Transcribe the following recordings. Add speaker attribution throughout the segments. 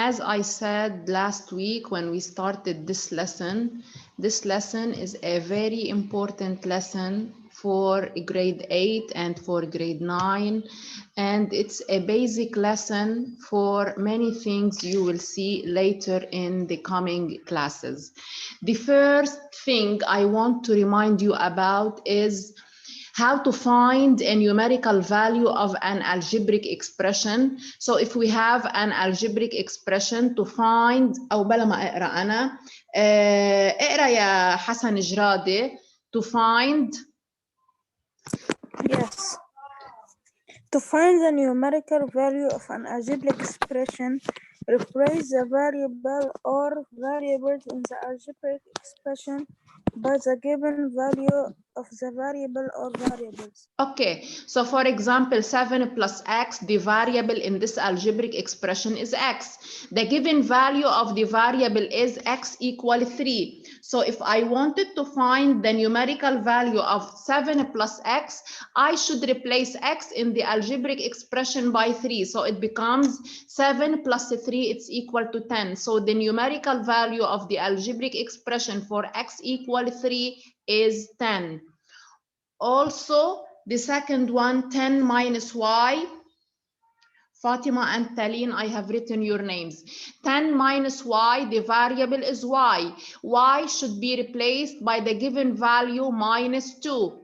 Speaker 1: As I said last week when we started this lesson is a very important lesson for grade 8 and for grade 9, and it's a basic lesson for many things you will see later in the coming classes. The first thing I want to remind you about is how to find a numerical value of an algebraic expression. So if we have an algebraic expression to find, أو بلا ما أقرأ أنا اقرأ يا حسن جرادي, to find.
Speaker 2: Yes. To find the numerical value of an algebraic expression, replace the variable or variables in the algebraic expression by the given value of the variable or variables.
Speaker 1: Okay, so for example, 7 plus x, the variable in this algebraic expression is x. The given value of the variable is x equal 3. So if I wanted to find the numerical value of 7 plus x, I should replace x in the algebraic expression by 3. So it becomes 7 plus 3, it's equal to 10. So the numerical value of the algebraic expression for x equal 3 is 10. Also, the second one, 10 minus y. Fatima and Taline, I have written your names. 10 minus y, the variable is y. Y should be replaced by the given value minus 2.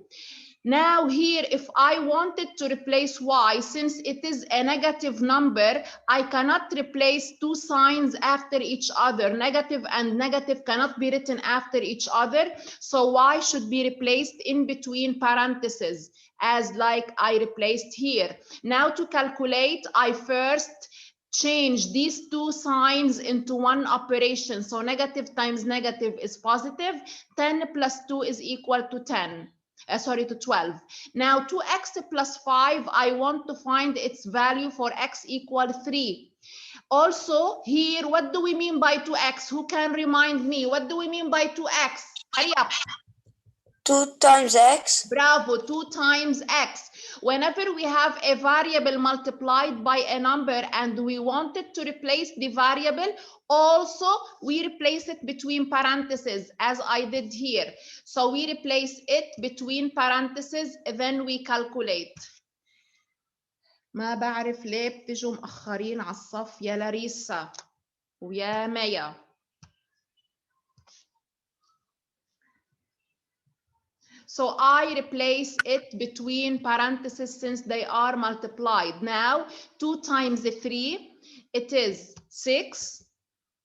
Speaker 1: Now here, if I wanted to replace y, since it is a negative number, I cannot replace two signs after each other. Negative and negative cannot be written after each other. So y should be replaced in between parentheses, as like I replaced here. Now to calculate, I first change these two signs into one operation. So negative times negative is positive. 10 plus 2 is equal to 10. To 12. Now 2x plus 5, I want to find its value for x equal 3. Also here, what do we mean by 2x? Who can remind me? What do we mean by 2x? Hurry up.
Speaker 3: 2 times x.
Speaker 1: Bravo, 2 times x. Whenever we have a variable multiplied by a number and we wanted to replace the variable, also we replace it between parentheses as I did here. So we replace it between parentheses, then we calculate. ما بعرف ليه بتجوا مأخرين على الصف يا لاريسا ويا مايا. So I replace it between parentheses since they are multiplied. Now 2 times 3, it is 6.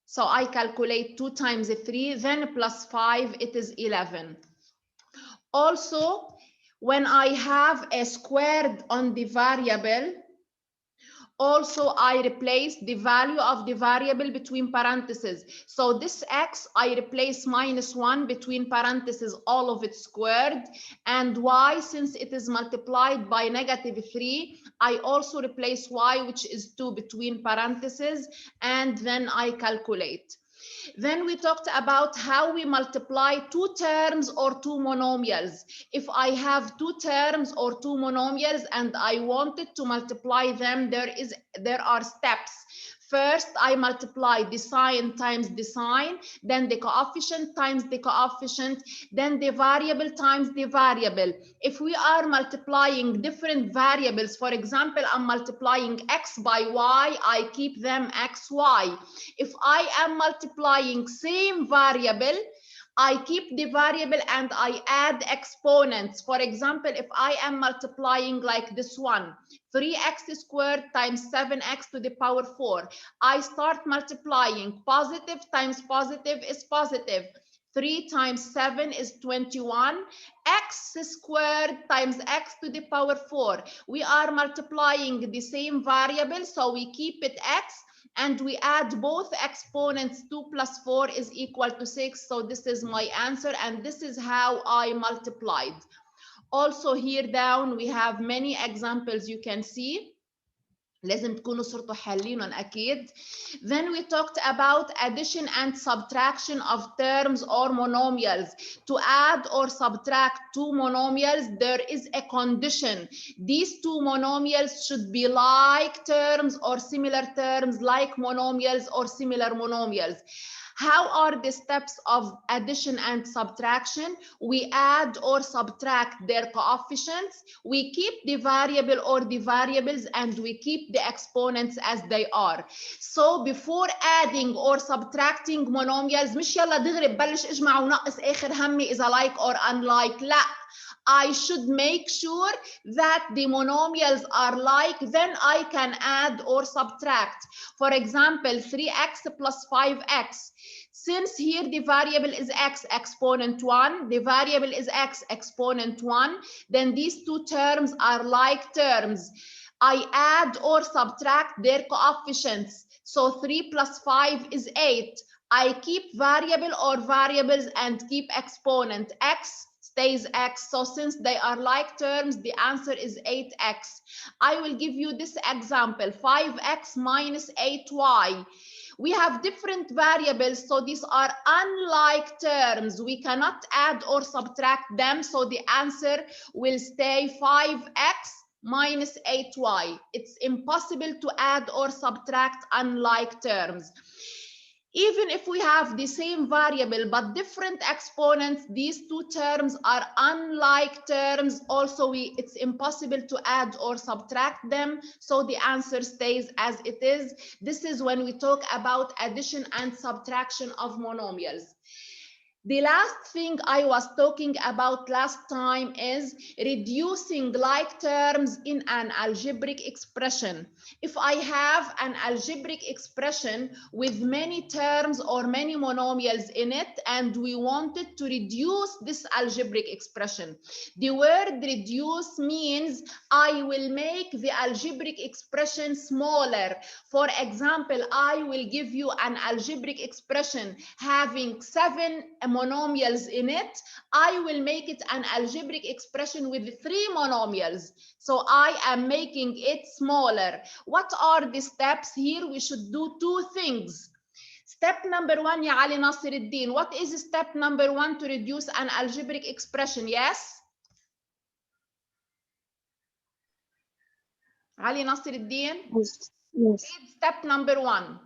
Speaker 1: So I calculate 2 times 3, then plus 5, it is 11. Also, when I have a squared on the variable, also I replace the value of the variable between parentheses. So this x, I replace minus 1 between parentheses, all of it squared. And y, since it is multiplied by negative 3, I also replace y, which is 2 between parentheses, and then I calculate. Then we talked about how we multiply two terms or two monomials. If I have two terms or two monomials and I wanted to multiply them, there are steps. First, I multiply the sign times the sign, then the coefficient times the coefficient, then the variable times the variable. If we are multiplying different variables, for example, I'm multiplying x by y, I keep them xy. If I am multiplying same variable, I keep the variable and I add exponents. For example, if I am multiplying like this one, 3x squared times 7x to the power 4, I start multiplying. Positive times positive is positive. 3 times 7 is 21. X squared times x to the power 4. We are multiplying the same variable, so we keep it x. And we add both exponents. 2 plus 4 is equal to 6. So this is my answer, and this is how I multiplied. Also here down, we have many examples you can see. لازم تكونوا صرتوا حالينهم أكيد. Then we talked about addition and subtraction of terms or monomials. To add or subtract two monomials, there is a condition. These two monomials should be like terms or similar terms, like monomials or similar monomials. How are the steps of addition and subtraction? We add or subtract their coefficients. We keep the variable or the variables, and we keep the exponents as they are. So before adding or subtracting monomials, مش يلا دغري ببلش اجمع ونقص اخر همي اذا like or unlike. لا. I should make sure that the monomials are like, then I can add or subtract. For example, 3x plus 5x. Since here the variable is x exponent 1, the variable is x exponent 1, then these two terms are like terms. I add or subtract their coefficients. So 3 plus 5 is 8. I keep variable or variables and keep exponent. X stays x. So since they are like terms, the answer is 8x. I will give you this example, 5x minus 8y. We have different variables, so these are unlike terms. We cannot add or subtract them, so the answer will stay 5x minus 8y. It's impossible to add or subtract unlike terms. Even if we have the same variable but different exponents, these two terms are unlike terms. Also, it's impossible to add or subtract them, so the answer stays as it is. This is when we talk about addition and subtraction of monomials. The last thing I was talking about last time is reducing like terms in an algebraic expression. If I have an algebraic expression with many terms or many monomials in it, and we wanted to reduce this algebraic expression, the word reduce means I will make the algebraic expression smaller. For example, I will give you an algebraic expression having 7 monomials in it. I will make it an algebraic expression with 3 monomials. So I am making it smaller. What are the steps here? We should do 2 things. Step number 1, يا علي ناصر الدين. What is step number 1 to reduce an algebraic expression? Yes? علي ناصر الدين?
Speaker 4: Yes.
Speaker 1: Step number 1.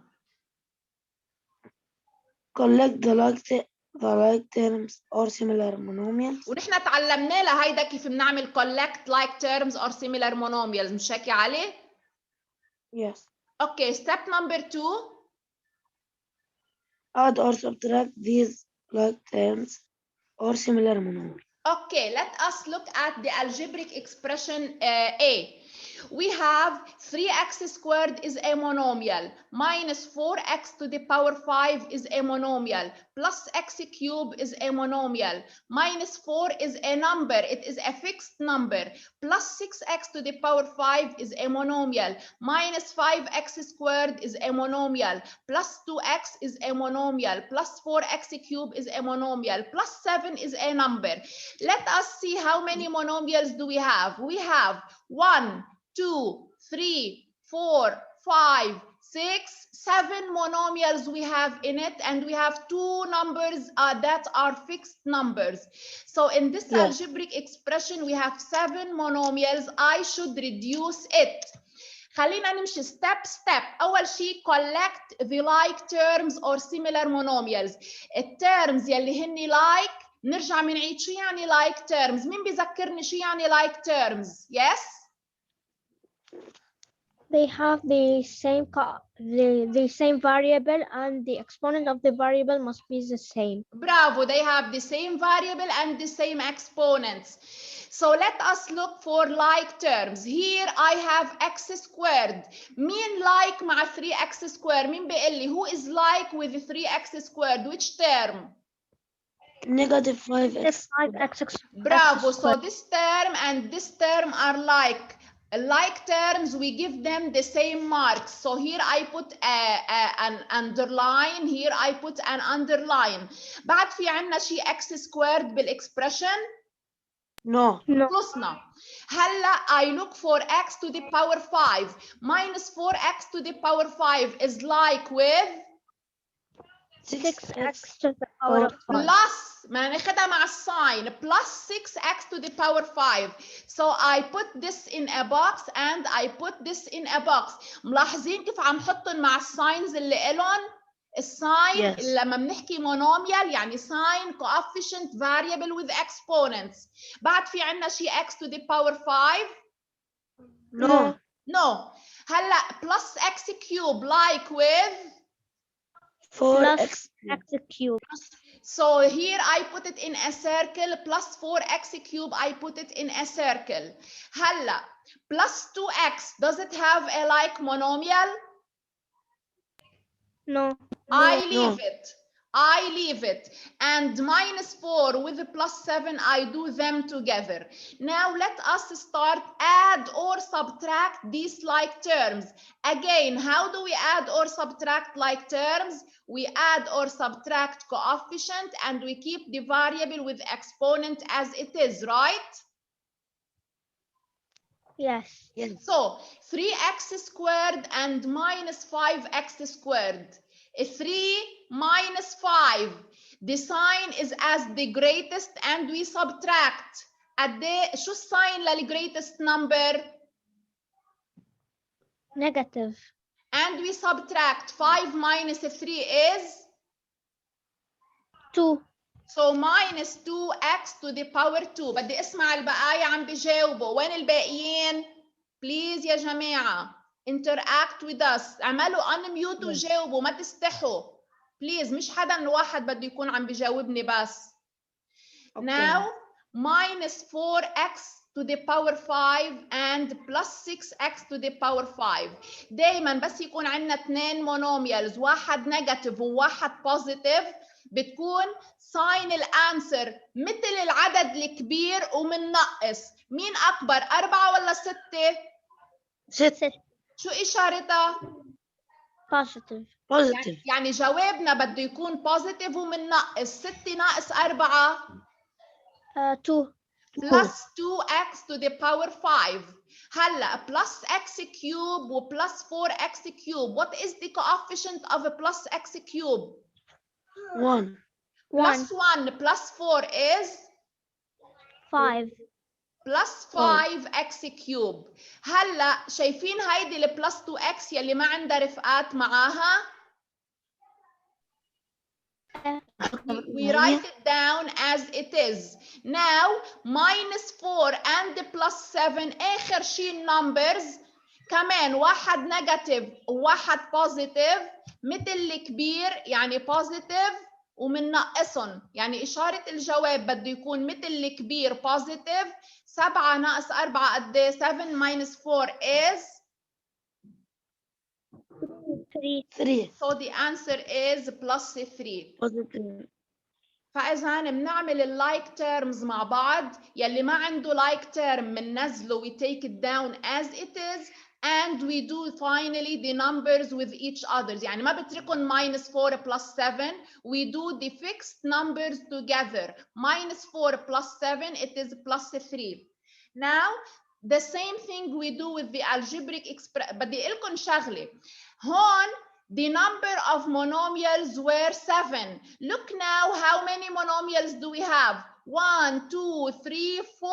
Speaker 4: Collect the like terms or similar monomials.
Speaker 1: ونحن تعلمنا لها هيدا كيف بنعمل collect like terms or similar monomials. مش هيك يا علي؟
Speaker 4: Yes.
Speaker 1: Okay, step number 2.
Speaker 4: Add or subtract these like terms or similar monomials.
Speaker 1: Okay, let us look at the algebraic expression A. We have 3x squared is a monomial, minus 4x to the power 5 is a monomial, plus x cubed is a monomial, minus 4 is a number, it is a fixed number, plus 6x to the power 5 is a monomial, minus 5x squared is a monomial, plus 2x is a monomial, plus 4x cubed is a monomial, plus 7 is a number. Let us see how many monomials do we have. We have 1, 2, 3, 4, 5, 6, 7 monomials we have in it, and we have 2 numbers that are fixed numbers. So in this algebraic expression, we have 7 monomials. I should reduce it. خلينا نمشي step step. أول شيء collect the like terms or similar monomials. التيرمز يلي هني like نرجع منعيد شو يعني like terms. مين بيذكرني شو يعني like terms؟ Yes?
Speaker 5: They have the same variable, and the exponent of the variable must be the same.
Speaker 1: Bravo, they have the same variable and the same exponents. So let us look for like terms. Here I have x squared. مين like مع 3x squared؟ مين بيقول لي who is like with 3x squared? Which term؟
Speaker 4: Negative 5x.
Speaker 5: 5x.
Speaker 1: Bravo. So this term and this term are like. Like terms, we give them the same marks. So here I put an underline, here I put an underline. بعد في عنا شيء x squared بالexpression.
Speaker 4: No.
Speaker 5: No.
Speaker 1: خلصنا. هلا I look for x to the power 5 minus 4x to the power 5 is like with
Speaker 5: 6x to the power of 5.
Speaker 1: plus ما ناخدها مع الساين plus 6x to the power 5. So I put this in a box and I put this in a box. ملاحظين كيف عم حطهم مع الساينز اللي إلهم؟ الساين
Speaker 4: Yes.
Speaker 1: لما بنحكي monomial يعني sign coefficient variable with exponents. بعد في عنا شيء x to the power 5.
Speaker 4: No.
Speaker 1: No. هلا plus x cube like with
Speaker 4: 4x.
Speaker 5: X cube.
Speaker 1: so here I put it in a circle plus 4x cube I put it in a circle. هلا plus 2x does it have a like monomial?
Speaker 5: No.
Speaker 1: I leave it. I leave it. And minus 4 with the plus 7, I do them together. Now let us start add or subtract these like terms. Again, how do we add or subtract like terms? We add or subtract coefficient and we keep the variable with exponent as it is, right?
Speaker 5: Yes.
Speaker 4: Yes.
Speaker 1: So 3x squared and minus 5x squared. 3 minus 5. The sign is as the greatest and we subtract. شو الساين للgreatest number?
Speaker 5: Negative.
Speaker 1: And we subtract 5 minus 3 is?
Speaker 5: 2.
Speaker 1: So minus 2x to the power 2. بدي اسمع البقايا عم بجاوبوا. وين الباقيين؟ Please يا جماعة. Interact with us. اعملوا unmute وجاوبوا ما تستحوا. Please مش حدا واحد بده يكون عم بجاوبني بس.
Speaker 4: Okay.
Speaker 1: Now minus 4x to the power 5 and plus 6x to the power 5. دايما بس يكون عندنا اثنين monomials واحد negative وواحد positive بتكون sign الانسر مثل العدد الكبير ومننقص. مين أكبر 4 ولا 6؟
Speaker 4: 6.
Speaker 1: شو إشارتها؟
Speaker 5: Positive.
Speaker 4: Positive.
Speaker 1: يعني جوابنا بده يكون positive ومننقص. 6 ناقص 4
Speaker 5: 2.
Speaker 1: plus 2x to the power 5. هلا plus x cube و plus 4x cube. What is the coefficient of a plus x cube?
Speaker 4: 1.
Speaker 1: Plus 1 plus 4 is?
Speaker 5: 5.
Speaker 1: plus 5x cube. هلا شايفين هيدي ال plus 2x يلي ما عندها رفقات معاها؟ We write it down as it is. Now minus 4 and plus 7 آخر شيء numbers كمان واحد نيجاتيف وواحد بوزيتيف مثل الكبير يعني بوزيتيف ومننقصهم يعني إشارة الجواب بده يكون مثل الكبير بوزيتيف. 7 ناقص 4 قد ايه؟ 7 minus 4 is
Speaker 5: 3.
Speaker 1: so the answer is plus 3.
Speaker 4: Positive.
Speaker 1: فإذا بنعمل اللايك terms مع بعض. يلي ما عنده لايك term بننزله we take it down as it is and we do finally the numbers with each other. يعني ما بتركن minus 4 plus 7. We do the fixed numbers together. Minus 4 plus 7 it is plus 3. Now the same thing we do with the algebraic expression. بدي لكم شغلة هون. The number of monomials were 7. Look now, how many monomials do we have? 1, 2, 3, 4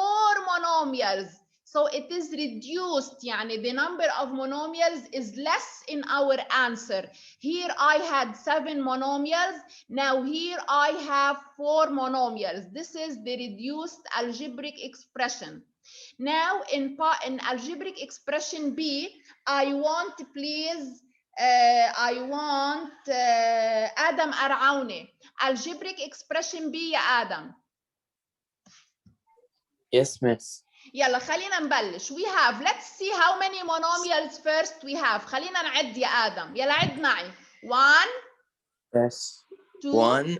Speaker 1: monomials. So it is reduced. يعني the number of monomials is less in our answer. Here I had 7 monomials. Now here I have 4 monomials. This is the reduced algebraic expression. Now in algebraic expression B, I want please I want آدم أرعوني. Algebraic expression B يا آدم.
Speaker 6: Yes, miss.
Speaker 1: يلا خلينا نبلش. We have, let's see how many monomials first we have. خلينا نعد يا آدم. يلا عد معي. 1
Speaker 6: Yes.
Speaker 1: 2
Speaker 6: 1,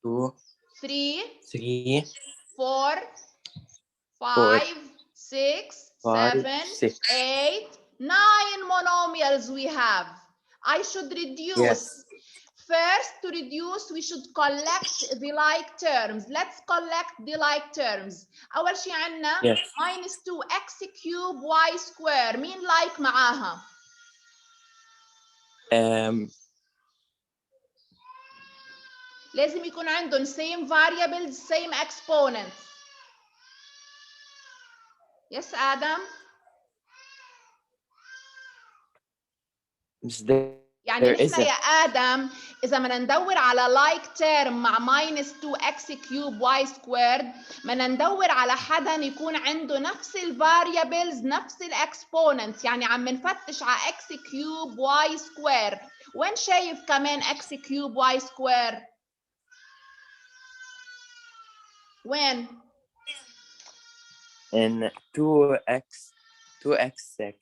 Speaker 6: 2,
Speaker 1: 3
Speaker 6: 3,
Speaker 1: 4
Speaker 6: 4,
Speaker 1: 5 6
Speaker 6: 5,
Speaker 1: 7
Speaker 6: 6.
Speaker 1: 8 9 monomials we have. I should reduce.
Speaker 6: Yes.
Speaker 1: First, to reduce, we should collect the like terms. Let's collect the like terms. أول شيء عندنا
Speaker 6: Yes.
Speaker 1: minus 2x cube y square. مين like معاها؟ لازم يكون عندهم same variables, same exponents. Yes, Adam? يعني
Speaker 6: There
Speaker 1: نحن
Speaker 6: isn't.
Speaker 1: يا آدم إذا بدنا ندور على like term مع minus 2x cube y squared بدنا ندور على حدا يكون عنده نفس ال variables نفس ال exponents. يعني عم نفتش على x cube y square. وين شايف كمان x cube y square؟ وين؟
Speaker 6: In 2x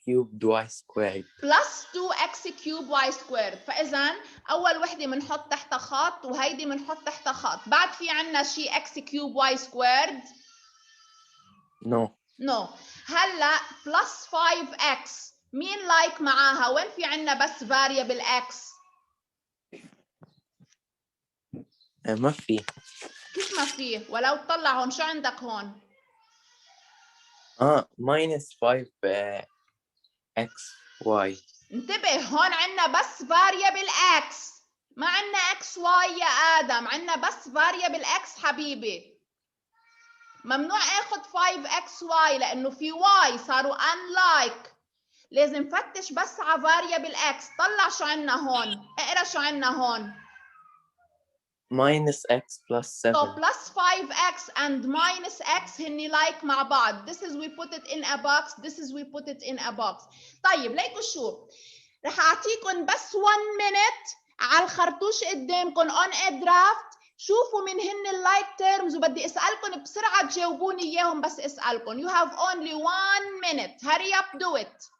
Speaker 6: cubed y squared.
Speaker 1: plus 2x cube y squared. فإذا أول وحدة بنحط تحتها خط وهيدي بنحط تحتها خط. بعد في عنا شيء x cube y squared؟
Speaker 6: No.
Speaker 1: No. هلا plus 5x مين like معاها؟ وين في عنا بس variable x؟
Speaker 6: ما في.
Speaker 1: كيف ما في؟ ولو تطلع هون شو عندك هون؟
Speaker 6: minus 5 x y.
Speaker 1: انتبه هون عنا بس variable x. ما عنا x y يا آدم، عنا بس variable x حبيبي. ممنوع اخذ 5xy لانه في y صاروا unlike. لازم فتش بس على variable x. طلع شو عنا هون، اقرا شو عنا هون.
Speaker 6: minus x plus 7.
Speaker 1: So plus 5x and minus x هني like مع بعض. This is we put it in a box. This is we put it in a box. طيب ليكوا شو رح اعطيكم بس 1 minute على الخرطوش قدامكم on a draft. شوفوا من هن اللايك terms وبدي اسالكم بسرعه تجاوبوني اياهم. بس اسالكم. You have only 1 minute. Hurry up, do it.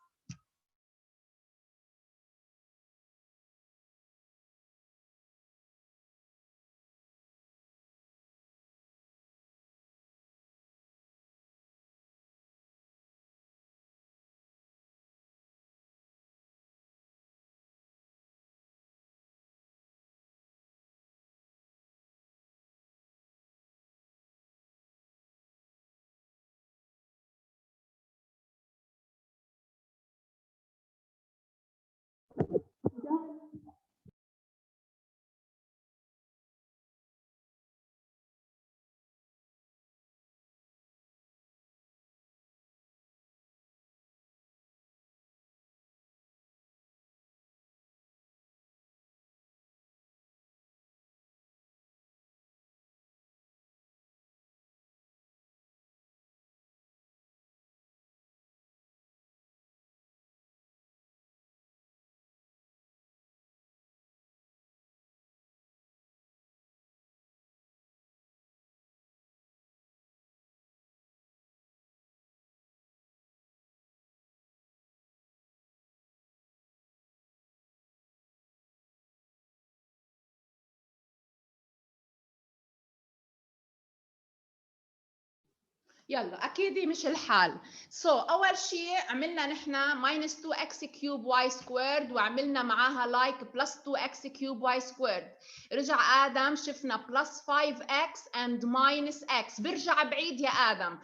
Speaker 1: يلا اكيد مش الحال. اول شيء عملنا نحن minus 2x cube y squared وعملنا معاها like plus 2x cube y squared. رجع ادم شفنا plus 5x and minus x. برجع بعيد يا ادم.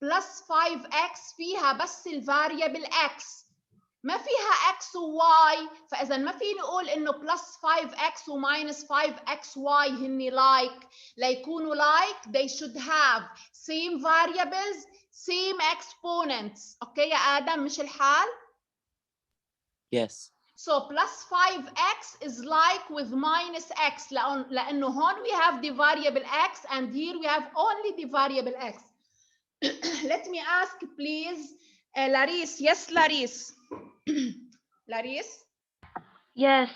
Speaker 1: plus 5x فيها بس الفاريبل x ما فيها x و y. فاذا ما فيني اقول انه plus 5x و minus 5xy هني like. ليكونوا like they should have same variables same exponents. اوكي يا ادم مش الحال؟
Speaker 6: Yes.
Speaker 1: So plus 5x is like with minus x لانه هون we have the variable x and here we have only the variable x. Let me ask please Laris. Yes Laris. Laris?
Speaker 5: Yes.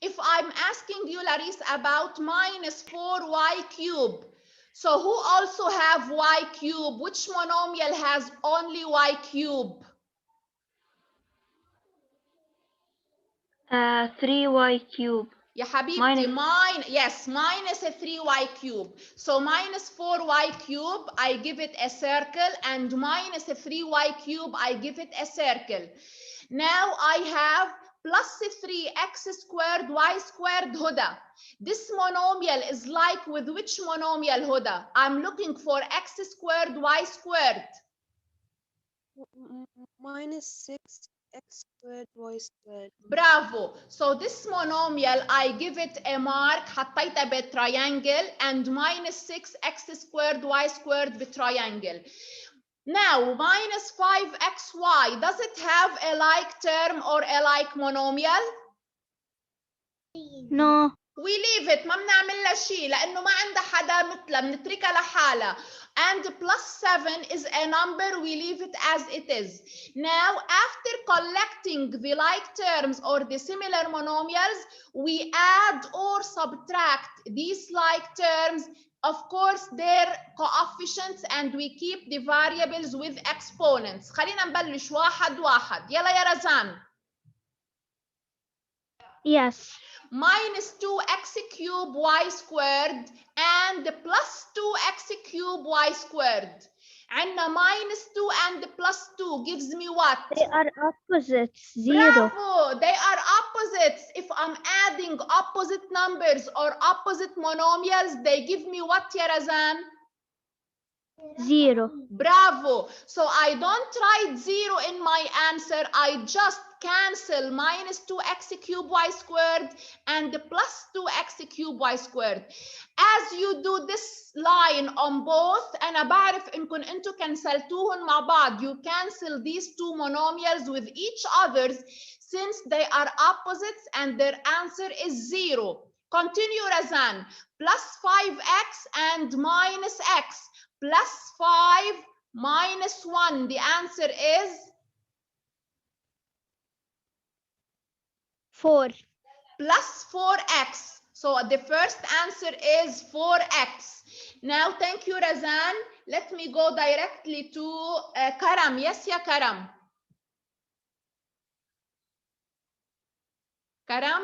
Speaker 1: If I'm asking you, Laris, about minus 4y cube, so who also have y cube? Which monomial has only y cube?
Speaker 5: 3y cube.
Speaker 1: يا حبيبتي yes, minus 3y cube. So minus 4y cube, I give it a circle, and minus 3y cube, I give it a circle. Now I have plus 3x squared y squared, Huda. This monomial is like with which monomial, Huda? I'm looking for x squared y squared.
Speaker 7: minus 6x squared y squared.
Speaker 1: Bravo. So this monomial, I give it a mark, حطيتها بtriangle, and minus 6x squared y squared بtriangle. Now, minus 5xy, does it have a like term or a like monomial?
Speaker 5: No.
Speaker 1: We leave it. ما بنعمل لها شيء لأنه ما عندها حدا مثلها، بنتركها لحالها. And plus 7 is a number, we leave it as it is. Now, after collecting the like terms or the similar monomials, we add or subtract these like terms, of course, their coefficients, and we keep the variables with exponents. خلينا نبلش واحد واحد. يلا يا رزان.
Speaker 5: Yes.
Speaker 1: Minus 2x cubed y squared and plus 2x cubed y squared. عندنا minus 2 and plus 2 gives me what?
Speaker 5: They are opposites. 0.
Speaker 1: Bravo! They are opposites. If I'm adding opposite numbers or opposite monomials, they give me what, ya Razan?
Speaker 5: 0.
Speaker 1: Bravo. So I don't write 0 in my answer. I just cancel minus 2x cubed y squared and plus 2x cubed y squared. As you do this line on both, أنا بعرف إنكم أنتوا كنسلتوهم مع بعض. You cancel these two monomials with each others since they are opposites and their answer is 0. Continue, Razan. Plus 5x and minus x. Plus 5 minus 1. The answer is
Speaker 5: 4.
Speaker 1: plus 4x. So the first answer is 4x. Now, thank you, Razan. Let me go directly to Karam. Yes, ya Karam. Karam?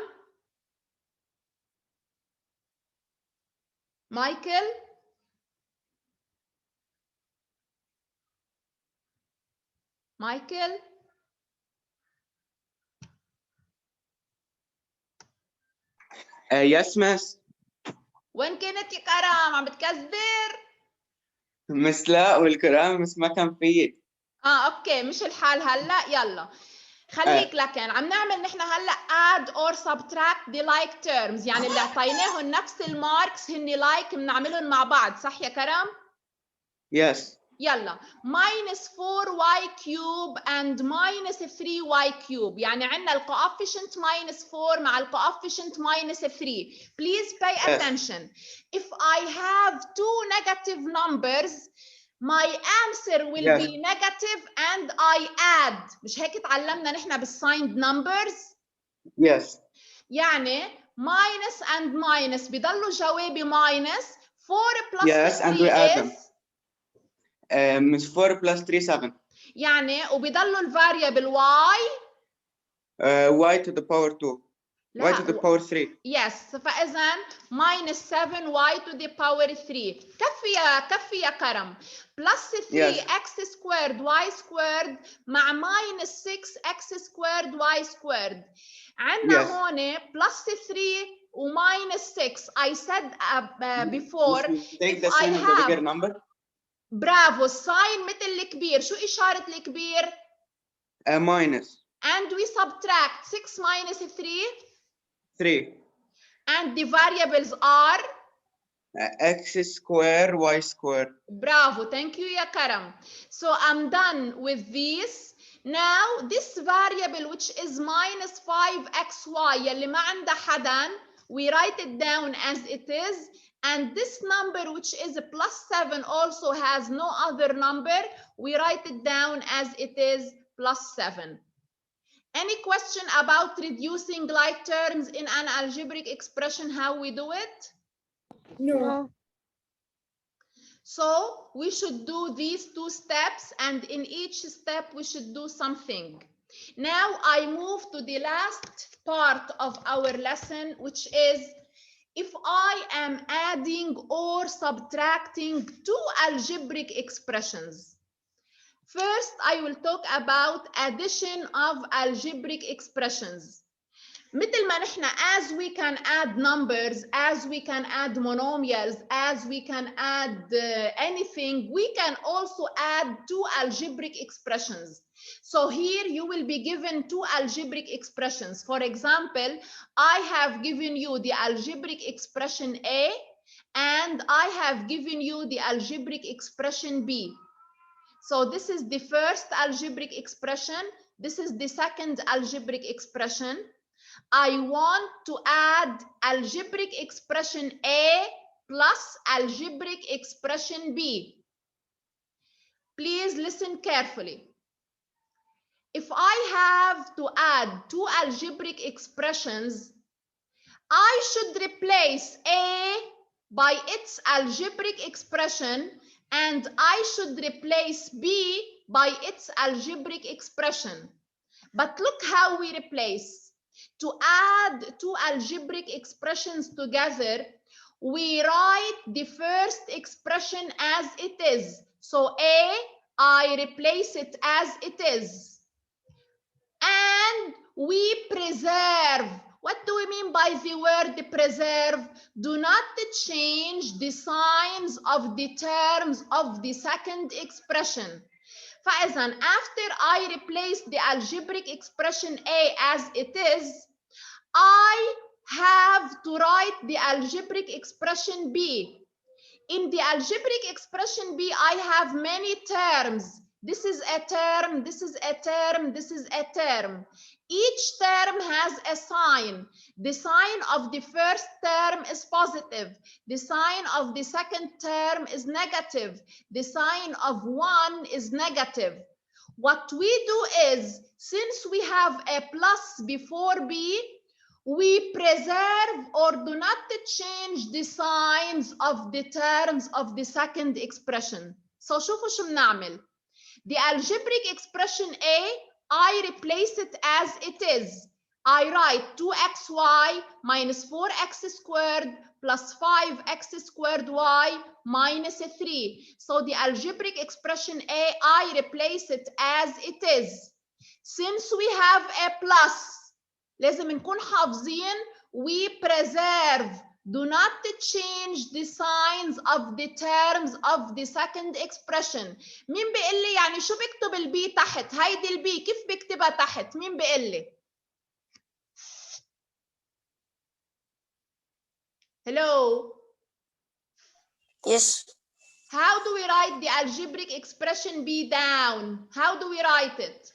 Speaker 1: Michael? Michael?
Speaker 8: Yes, miss.
Speaker 1: وين كنت يا كرم؟ عم بتكذر؟
Speaker 8: مس لا والكلام مس ما كان فيي.
Speaker 1: اوكي مش الحال هلا. يلا خليك لكن عم نعمل نحن هلا add or subtract the like terms، يعني اللي اعطيناهم نفس الماركس هن like بنعملهم مع بعض، صح يا كرم؟
Speaker 8: Yes.
Speaker 1: يلا minus 4y cube and minus 3y cube، يعني عندنا الcoefficient minus 4 مع الcoefficient minus 3. Please pay attention. If I have two negative numbers, my answer will be negative and I add. مش هيك تعلمنا نحن بالsigned numbers؟
Speaker 8: Yes.
Speaker 1: يعني minus and minus بضلوا جوابي minus. 4 plus 3 is
Speaker 8: مش 4 plus 3 7.
Speaker 1: يعني وبيضلوا الفاريبل y
Speaker 8: y to the power 2.
Speaker 1: لا.
Speaker 8: y to the power 3.
Speaker 1: Yes. فإذا minus 7y to the power 3. كفي يا كرم. plus 3x squared y squared مع minus 6x squared y squared. عندنا هون plus 3 و minus 6. I said before
Speaker 8: Take
Speaker 1: if
Speaker 8: the sign
Speaker 1: I
Speaker 8: of the
Speaker 1: have
Speaker 8: bigger number.
Speaker 1: برافو. الساين مثل الكبير. شو إشارة الكبير؟
Speaker 8: Minus.
Speaker 1: And we subtract 6 minus
Speaker 8: 3.
Speaker 1: And the variables are
Speaker 8: x square y square.
Speaker 1: Bravo. Thank you, ya Karam. So I'm done with this. Now this variable which is minus 5xy يلي ما عندها حدا, we write it down as it is. And this number which is plus 7 also has no other number. We write it down as it is plus 7. Any question about reducing like terms in an algebraic expression, how we do it?
Speaker 5: No.
Speaker 1: So we should do these two steps, and in each step we should do something. Now I move to the last part of our lesson, which is if I am adding or subtracting two algebraic expressions. First, I will talk about addition of algebraic expressions. مثل ما نحن as we can add numbers, as we can add monomials, as we can add anything, we can also add two algebraic expressions. So here you will be given two algebraic expressions. For example, I have given you the algebraic expression A, and I have given you the algebraic expression B. So this is the first algebraic expression. This is the second algebraic expression. I want to add algebraic expression A plus algebraic expression B. Please listen carefully. If I have to add two algebraic expressions, I should replace A by its algebraic expression, and I should replace B by its algebraic expression. But look how we replace. To add two algebraic expressions together, we write the first expression as it is. So A, I replace it as it is. And we preserve. What do we mean by the word preserve? Do not change the signs of the terms of the second expression. فإذا after I replace the algebraic expression A as it is, I have to write the algebraic expression B. In the algebraic expression B, I have many terms. This is a term, this is a term, this is a term. Each term has a sign. The sign of the first term is positive. The sign of the second term is negative. The sign of 1 is negative. What we do is, since we have a plus before B, we preserve or do not change the signs of the terms of the second expression. So شوفوا شو بنعمل. The algebraic expression A, I replace it as it is. I write 2xy minus 4x squared plus 5x squared y minus 3. So the algebraic expression A, I replace it as it is. Since we have a plus, لازم نكون حافظين we preserve, do not change the signs of the terms of the second expression. مين بيقول لي يعني شو بكتب البي تحت؟ هيدي البي كيف بكتبها تحت؟ مين بيقول لي؟ Hello?
Speaker 3: Yes.
Speaker 1: How do we write the algebraic expression B down? How do we write it?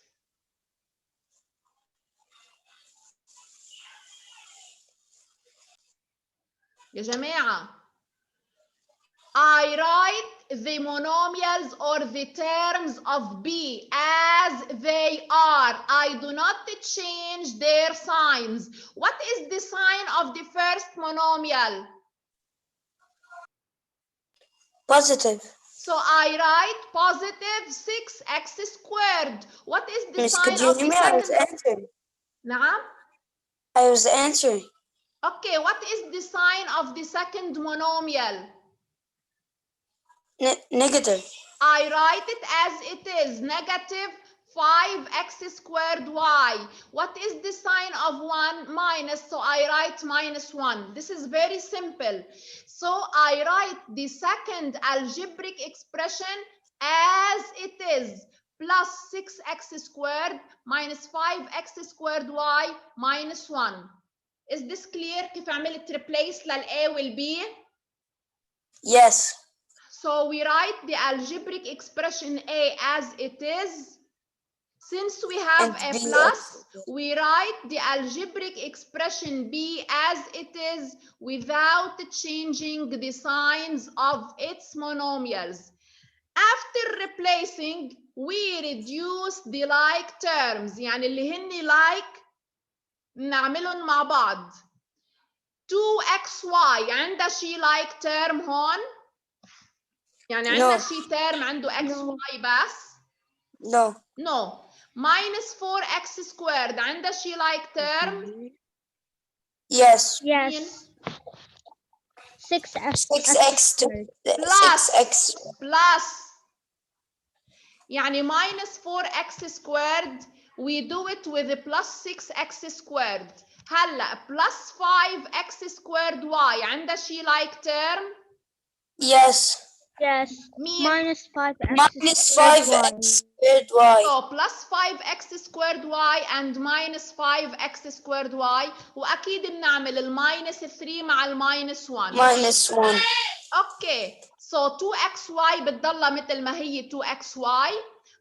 Speaker 1: يا جماعة, I write the monomials or the terms of B as they are. I do not change their signs. What is the sign of the first monomial?
Speaker 3: Positive.
Speaker 1: So I write positive 6x squared. What is the
Speaker 3: Miss,
Speaker 1: sign
Speaker 3: could you
Speaker 1: of
Speaker 3: hear
Speaker 1: the
Speaker 3: me? I was
Speaker 1: second?
Speaker 3: answering.
Speaker 1: نعم.
Speaker 3: I was answering.
Speaker 1: Okay, what is the sign of the second monomial?
Speaker 3: Negative.
Speaker 1: I write it as it is, negative 5x squared y. What is the sign of 1? Minus, so I write minus 1. This is very simple. So I write the second algebraic expression as it is, plus 6x squared minus 5x squared y minus 1. Is this clear كيف عملت replace للA والB?
Speaker 3: Yes.
Speaker 1: So we write the algebraic expression A as it is. Since we have
Speaker 3: And
Speaker 1: a
Speaker 3: B
Speaker 1: plus, we write the algebraic expression B as it is without changing the signs of its monomials. After replacing, we reduce the like terms. يعني اللي هن like نعملهم مع بعض. 2xy عندها شي like term هون؟ يعني عندنا شي term عنده xy بس؟
Speaker 3: No.
Speaker 1: No. Minus 4x squared عندها شي like term؟
Speaker 3: Yes.
Speaker 5: Yes. 6x
Speaker 3: 6x
Speaker 1: plus
Speaker 3: 6x.
Speaker 1: plus يعني minus 4x squared we do it with plus 6x squared. هلا plus 5x squared y عندها شي like term؟
Speaker 3: Yes.
Speaker 5: Yes.
Speaker 1: مين؟
Speaker 5: Minus 5x
Speaker 3: Minus
Speaker 5: squared
Speaker 3: 5x
Speaker 5: y.
Speaker 3: squared y.
Speaker 1: So plus 5x squared y and minus 5x squared y وأكيد بنعمل الماينس 3 مع الماينس 1.
Speaker 3: Minus 1.
Speaker 1: اوكي so 2xy بتضلها مثل ما هي 2xy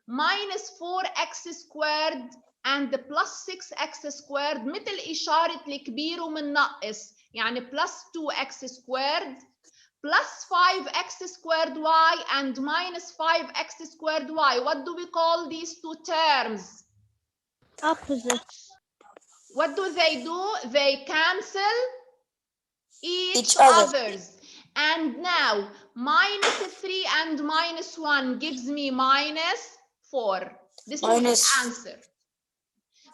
Speaker 1: minus 4x squared and plus 6x squared مثل إشارة الكبير ومننقص يعني plus 2x squared plus 5x squared y and minus 5x squared y. What do we call these two terms?
Speaker 5: Opposites.
Speaker 1: What do? They cancel each
Speaker 3: other.
Speaker 1: others. And now minus 3 and minus 1 gives me minus 4. This is the answer.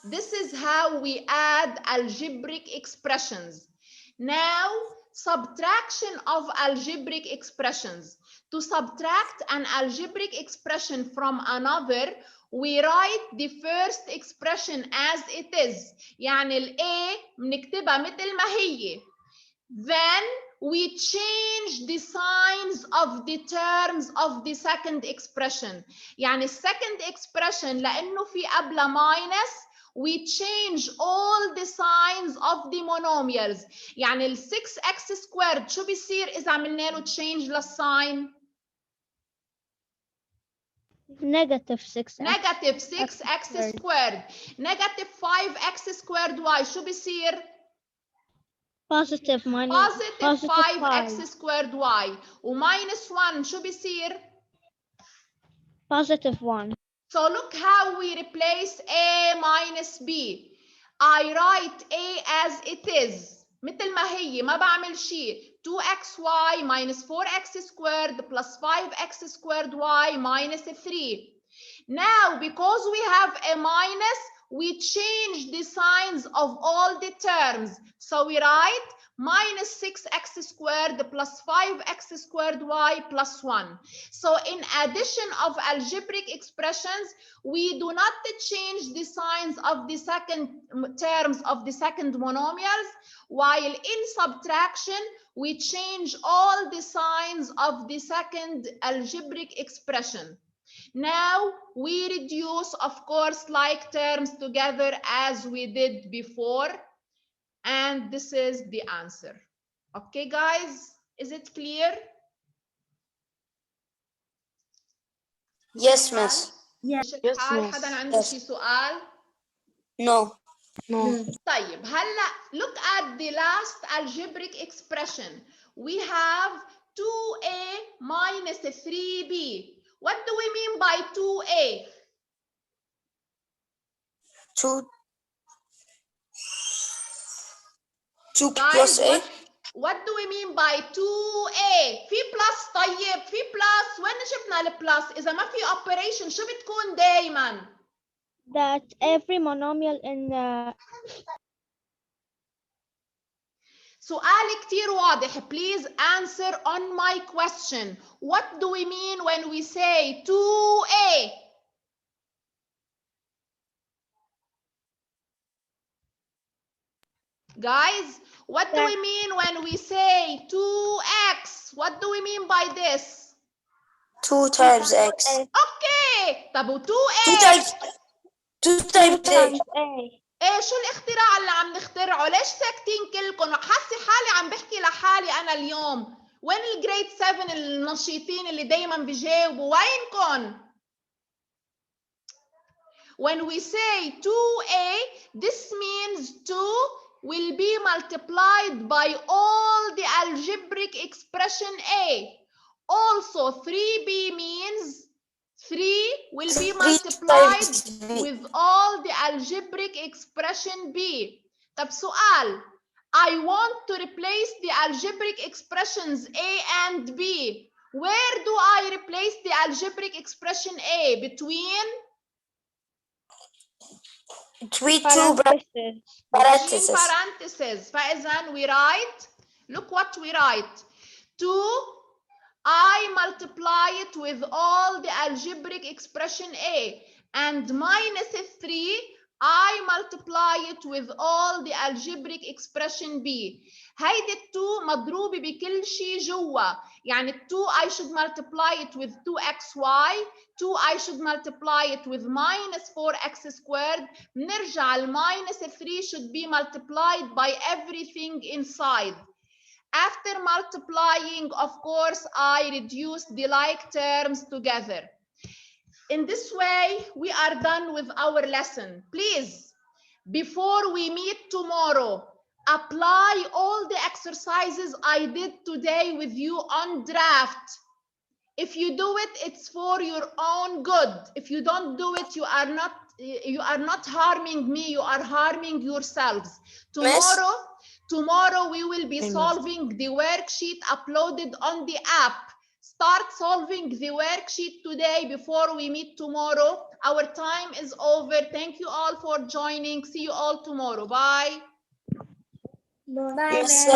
Speaker 1: This is how we add algebraic expressions. Now, subtraction of algebraic expressions. To subtract an algebraic expression from another, we write the first expression as it is. يعني ال A بنكتبها مثل ما هي. Then we change the signs of the terms of the second expression. يعني second expression لأنه في قبلها minus, we change all the signs of the monomials. يعني ال 6x squared شو بيصير إذا عملنا له change للsign؟
Speaker 5: Negative 6x.
Speaker 1: Negative 6x squared. Negative 5x squared y شو بيصير؟
Speaker 5: Positive
Speaker 1: Positive 5x
Speaker 5: 5.
Speaker 1: squared y. وماينس 1 شو بيصير؟
Speaker 5: Positive 1.
Speaker 1: So look how we replace A minus B. I write A as it is. مثل ما هي ما بعمل شيء. 2xy minus 4x squared plus 5x squared y minus 3. Now, because we have a minus, we change the signs of all the terms. So we write minus 6x squared plus 5x squared y plus 1. So in addition of algebraic expressions, we do not change the signs of the second terms of the second monomials, while in subtraction, we change all the signs of the second algebraic expression. Now we reduce, of course, like terms together as we did before. And this is the answer. Okay, guys, is it clear?
Speaker 3: Yes, miss.
Speaker 1: Yes, حدا عنده شي سؤال؟
Speaker 3: No.
Speaker 1: طيب هلا look at the last algebraic expression. We have 2a minus 3b. What do we mean by 2a?
Speaker 3: 2
Speaker 1: Guys,
Speaker 3: plus a.
Speaker 1: what do we mean by 2a? في plus طيب في plus. وين شفنا البلس؟ إذا ما في operation شو بتكون دايما؟
Speaker 5: That every monomial in
Speaker 1: سؤال كتير واضح. Please answer on my question. What do we mean when we say 2a? Guys, what do we mean when we say 2x? What do we mean by this?
Speaker 3: 2 times x.
Speaker 1: Okay. طب و 2a؟
Speaker 3: 2 times a.
Speaker 5: A.
Speaker 1: ايه شو الاختراع اللي عم نخترعه؟ ليش ساكتين كلكم؟ حاسه حالي عم بحكي لحالي انا اليوم. وين الجريد 7 النشيطين اللي دايما بيجاوبوا؟ وينكم؟ When we say 2a, this means 2 will be multiplied by all the algebraic expression a. Also 3b means 3 will be multiplied with all the algebraic expression b. طب سؤال. I want to replace the algebraic expressions a and b. Where do I replace the algebraic expression a? Between
Speaker 3: two parentheses.
Speaker 1: parentheses. فإذا we write, look what we write. 2, I multiply it with all the algebraic expression a, and minus 3, I multiply it with all the algebraic expression B. هيدي 2 مضروبة بكل شيء جوا، يعني 2 I should multiply it with 2xy، 2 I should multiply it with minus 4x squared. نرجع minus 3 should be multiplied by everything inside. After multiplying, of course, I reduce the like terms together. In this way, we are done with our lesson. Please, before we meet tomorrow, apply all the exercises I did today with you on draft. If you do it, it's for your own good. If you don't do it, you are not harming me, you are harming yourselves. Tomorrow we will be solving the worksheet uploaded on the app. Start solving the worksheet today before we meet tomorrow. Our time is over. Thank you all for joining. See you all tomorrow. Bye.
Speaker 3: Yes,